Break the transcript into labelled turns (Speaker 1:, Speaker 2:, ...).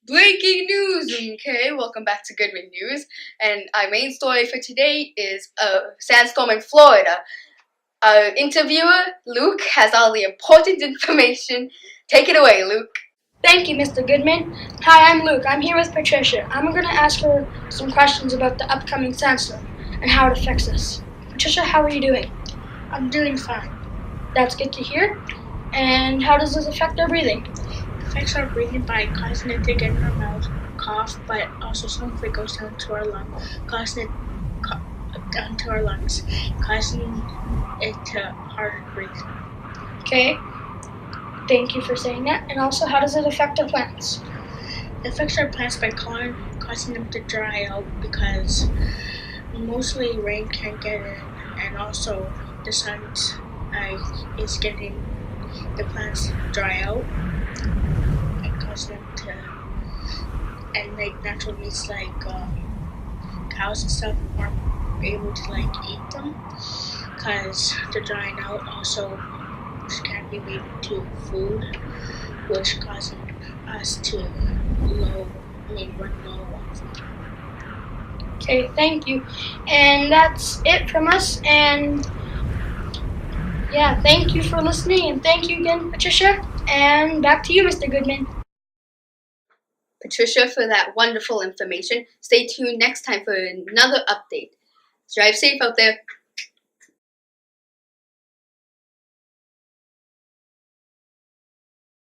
Speaker 1: Breaking news! Okay, welcome back to Goodman News. And our main story for today is a sandstorm in Florida. Our interviewer, Luke, has all the important information. Take it away, Luke.
Speaker 2: Thank you, Mr. Goodman. Hi, I'm Luke. I'm here with Patricia. I'm going to ask her some questions about the upcoming sandstorm and how it affects us. Patricia, how are you doing?
Speaker 3: I'm doing fine.
Speaker 2: That's good to hear. And how does this affect our breathing?
Speaker 3: It affects our breathing by causing it to get in our mouth, cough, but also some of it goes down to our lungs, causing it to harder to breathe.
Speaker 2: Okay. Thank you for saying that. And also, how does it affect our plants?
Speaker 3: It affects our plants by causing them to dry out because mostly rain can't get in, and also the sun is getting the plants dry out and causing them to, and like natural meats like cows and stuff aren't able to eat them because they're drying out. Also, can't be made into food, which causing us to run low on food.
Speaker 2: Okay, thank you. And that's it from us. And yeah, thank you for listening. And thank you again, Patricia. And back to you, Mr. Goodman.
Speaker 1: Patricia, for that wonderful information. Stay tuned next time for another update. Drive safe out there.